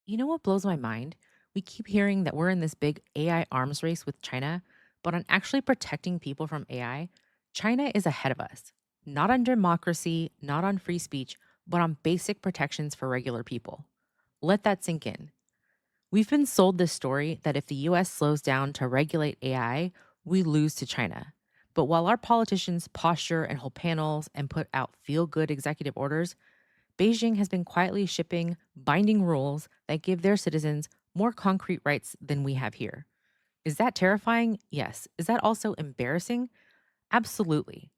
You know what blows my mind? We keep hearing that we're in this big AI arms race with China, but on actually protecting people from AI, China is ahead of us. Not on democracy, not on free speech, but on basic protections for regular people. Let that sink in. We've been sold this story that if the US slows down to regulate AI, we lose to China. But while our politicians posture and hold panels and put out feel good executive orders, Beijing has been quietly shipping binding rules that give their citizens more concrete rights than we have here. Is that terrifying? Yes. Is that also embarrassing? Absolutely.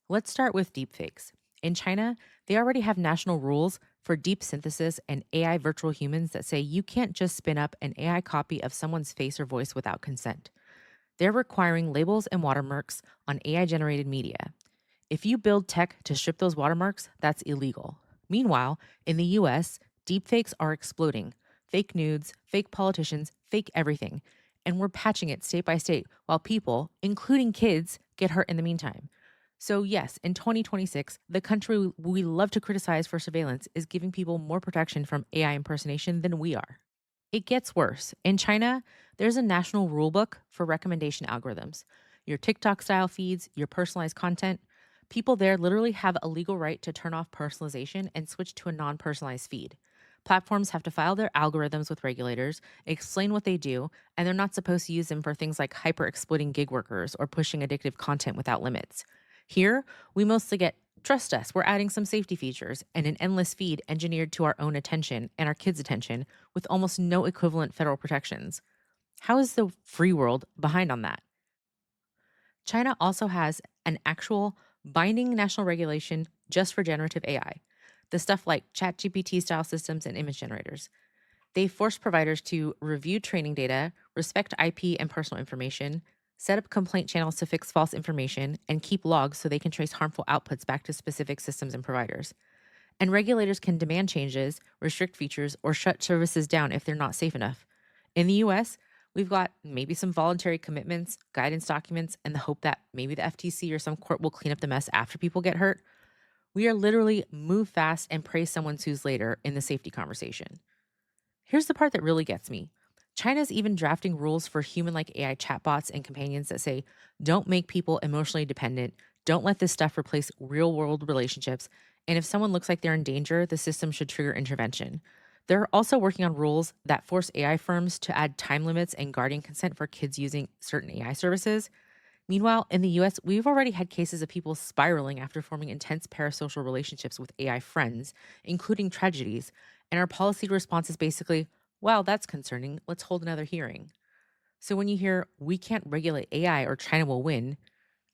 Let's start with deepfakes. In China, they already have national rules for deep synthesis and AI virtual humans that say you can't just spin up an AI copy of someone's face or voice without consent. They're requiring labels and watermarks on AI generated media. If you build tech to strip those watermarks, that's illegal. Meanwhile, in the US, deepfakes are exploding. Fake nudes, fake politicians, fake everything. And we're patching it state by state while people, including kids, get hurt in the meantime. So, yes, in 2026, the country we love to criticize for surveillance is giving people more protection from AI impersonation than we are. It gets worse. In China, there's a national rulebook for recommendation algorithms. Your TikTok style feeds, your personalized content. People there literally have a legal right to turn off personalization and switch to a non personalized feed. Platforms have to file their algorithms with regulators, explain what they do, and they're not supposed to use them for things like hyper exploiting gig workers or pushing addictive content without limits. Here, we mostly get trust us, we're adding some safety features and an endless feed engineered to our own attention and our kids' attention with almost no equivalent federal protections. How is the free world behind on that? China also has an actual binding national regulation just for generative AI, the stuff like ChatGPT style systems and image generators. They force providers to review training data, respect IP and personal information, set up complaint channels to fix false information, and keep logs so they can trace harmful outputs back to specific systems and providers. And regulators can demand changes, restrict features, or shut services down if they're not safe enough. In the US, we've got maybe some voluntary commitments, guidance documents, and the hope that maybe the FTC or some court will clean up the mess after people get hurt. We are literally move fast and praise someone who's later in the safety conversation. Here's the part that really gets me. China's even drafting rules for human like AI chatbots and companions that say, don't make people emotionally dependent, don't let this stuff replace real world relationships, and if someone looks like they're in danger, the system should trigger intervention. They're also working on rules that force AI firms to add time limits and guardian consent for kids using certain AI services. Meanwhile, in the US, we've already had cases of people spiraling after forming intense parasocial relationships with AI friends, including tragedies. And our policy response is basically, wow, that's concerning. Let's hold another hearing. So when you hear, we can't regulate AI or China will win,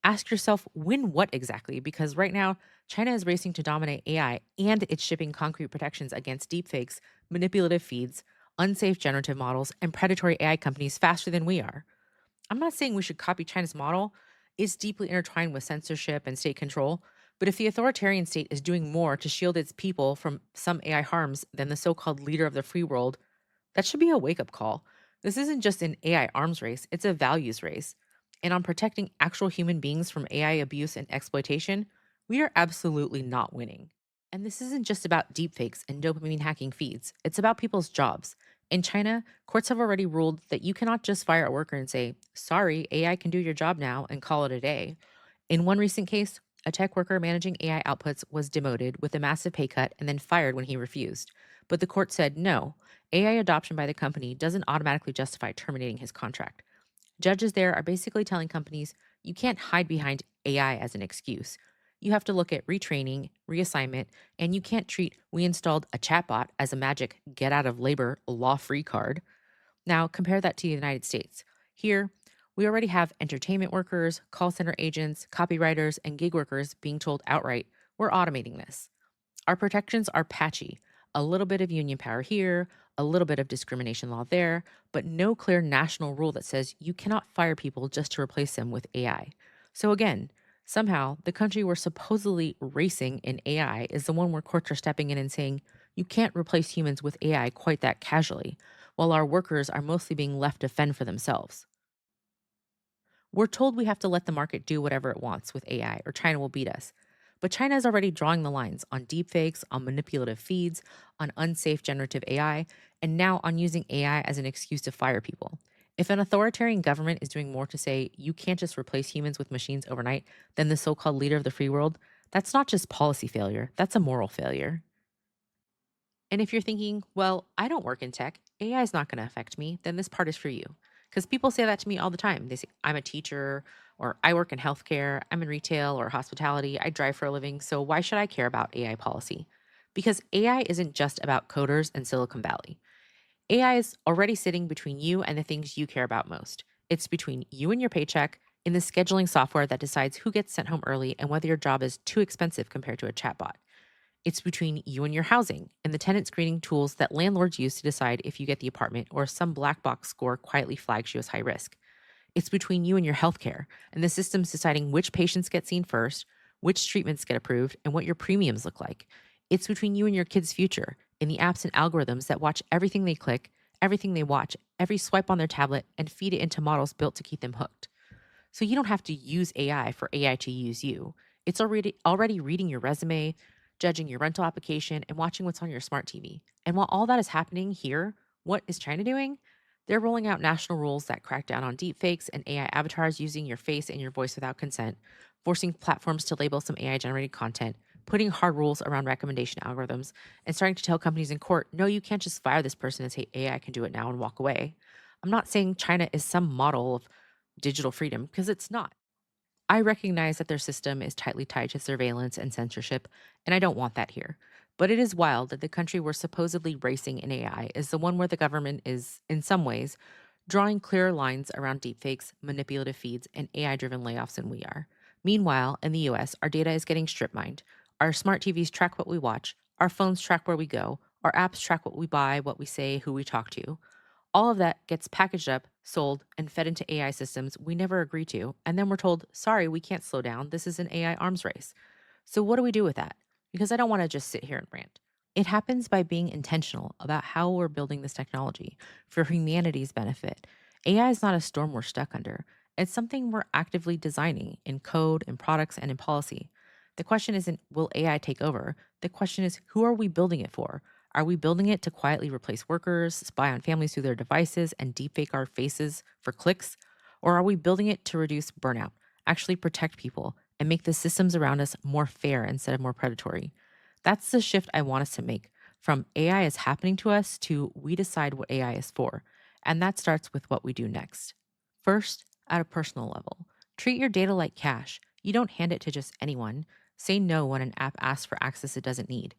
ask yourself, win what exactly? Because right now, China is racing to dominate AI and it's shipping concrete protections against deepfakes, manipulative feeds, unsafe generative models, and predatory AI companies faster than we are. I'm not saying we should copy China's model. It's deeply intertwined with censorship and state control. But if the authoritarian state is doing more to shield its people from some AI harms than the so called leader of the free world, that should be a wake up call. This isn't just an AI arms race, it's a values race. And on protecting actual human beings from AI abuse and exploitation, we are absolutely not winning. And this isn't just about deepfakes and dopamine hacking feeds, it's about people's jobs. In China, courts have already ruled that you cannot just fire a worker and say, sorry, AI can do your job now and call it a day. In one recent case, a tech worker managing AI outputs was demoted with a massive pay cut and then fired when he refused. But the court said no, AI adoption by the company doesn't automatically justify terminating his contract. Judges there are basically telling companies you can't hide behind AI as an excuse. You have to look at retraining, reassignment, and you can't treat we installed a chatbot as a magic get out of labor law free card. Now, compare that to the United States. Here, we already have entertainment workers, call center agents, copywriters, and gig workers being told outright, we're automating this. Our protections are patchy. A little bit of union power here, a little bit of discrimination law there, but no clear national rule that says you cannot fire people just to replace them with AI. So again, somehow the country we're supposedly racing in AI is the one where courts are stepping in and saying you can't replace humans with AI quite that casually, while our workers are mostly being left to fend for themselves. We're told we have to let the market do whatever it wants with AI or China will beat us. But China is already drawing the lines on deepfakes, on manipulative feeds, on unsafe generative AI, and now on using AI as an excuse to fire people. If an authoritarian government is doing more to say you can't just replace humans with machines overnight than the so called leader of the free world, that's not just policy failure, that's a moral failure. And if you're thinking, well, I don't work in tech, AI is not going to affect me, then this part is for you. Because people say that to me all the time. They say, I'm a teacher, or I work in healthcare, I'm in retail or hospitality, I drive for a living, so why should I care about AI policy? Because AI isn't just about coders and Silicon Valley. AI is already sitting between you and the things you care about most. It's between you and your paycheck in the scheduling software that decides who gets sent home early and whether your job is too expensive compared to a chatbot. It's between you and your housing and the tenant screening tools that landlords use to decide if you get the apartment or some black box score quietly flags you as high risk. It's between you and your healthcare and the systems deciding which patients get seen first, which treatments get approved, and what your premiums look like. It's between you and your kids' future in the apps and algorithms that watch everything they click, everything they watch, every swipe on their tablet, and feed it into models built to keep them hooked. So you don't have to use AI for AI to use you. It's already reading your resume, judging your rental application, and watching what's on your smart TV. And while all that is happening here, what is China doing? They're rolling out national rules that crack down on deepfakes and AI avatars using your face and your voice without consent, forcing platforms to label some AI generated content, putting hard rules around recommendation algorithms, and starting to tell companies in court, no, you can't just fire this person and say AI can do it now and walk away. I'm not saying China is some model of digital freedom because it's not. I recognize that their system is tightly tied to surveillance and censorship, and I don't want that here. But it is wild that the country we're supposedly racing in AI is the one where the government is, in some ways, drawing clearer lines around deepfakes, manipulative feeds, and AI driven layoffs than we are. Meanwhile, in the US, our data is getting strip mined. Our smart TVs track what we watch, our phones track where we go, our apps track what we buy, what we say, who we talk to. All of that gets packaged up, sold, and fed into AI systems we never agree to. And then we're told, sorry, we can't slow down. This is an AI arms race. So, what do we do with that? Because I don't want to just sit here and rant. It happens by being intentional about how we're building this technology for humanity's benefit. AI is not a storm we're stuck under, it's something we're actively designing in code, in products, and in policy. The question isn't, will AI take over? The question is, who are we building it for? Are we building it to quietly replace workers, spy on families through their devices, and deepfake our faces for clicks? Or are we building it to reduce burnout, actually protect people, and make the systems around us more fair instead of more predatory? That's the shift I want us to make from AI is happening to us to we decide what AI is for. And that starts with what we do next. First, at a personal level, treat your data like cash. You don't hand it to just anyone. Say no when an app asks for access it doesn't need.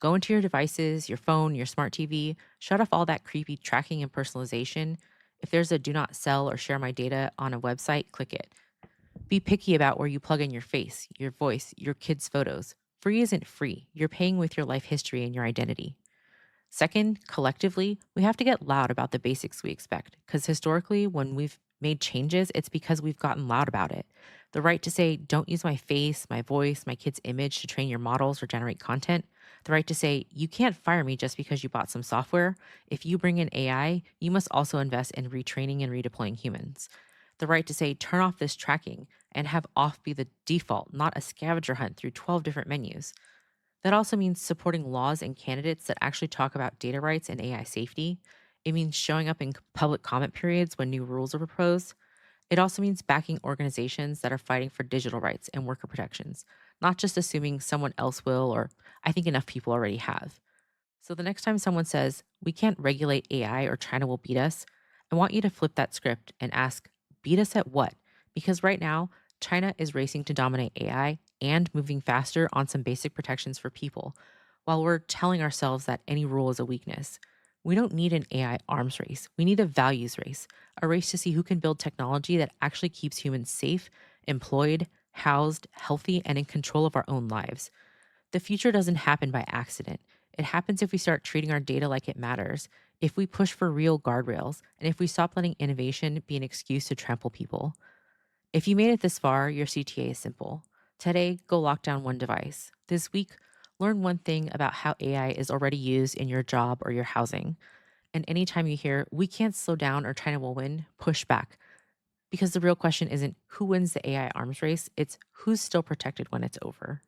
Go into your devices, your phone, your smart TV, shut off all that creepy tracking and personalization. If there's a do not sell or share my data on a website, click it. Be picky about where you plug in your face, your voice, your kids' photos. Free isn't free. You're paying with your life history and your identity. Second, collectively, we have to get loud about the basics we expect, because historically, when we've made changes, it's because we've gotten loud about it. The right to say, don't use my face, my voice, my kid's image to train your models or generate content. The right to say, you can't fire me just because you bought some software. If you bring in AI, you must also invest in retraining and redeploying humans. The right to say, turn off this tracking and have off be the default, not a scavenger hunt through 12 different menus. That also means supporting laws and candidates that actually talk about data rights and AI safety. It means showing up in public comment periods when new rules are proposed. It also means backing organizations that are fighting for digital rights and worker protections, not just assuming someone else will, or I think enough people already have. So the next time someone says, we can't regulate AI or China will beat us, I want you to flip that script and ask, beat us at what? Because right now, China is racing to dominate AI and moving faster on some basic protections for people, while we're telling ourselves that any rule is a weakness. We don't need an AI arms race. We need a values race, a race to see who can build technology that actually keeps humans safe, employed, housed, healthy, and in control of our own lives. The future doesn't happen by accident. It happens if we start treating our data like it matters, if we push for real guardrails, and if we stop letting innovation be an excuse to trample people. If you made it this far, your CTA is simple. Today, go lock down one device. This week, learn one thing about how AI is already used in your job or your housing. And anytime you hear, we can't slow down or China will win, push back. Because the real question isn't who wins the AI arms race, it's who's still protected when it's over.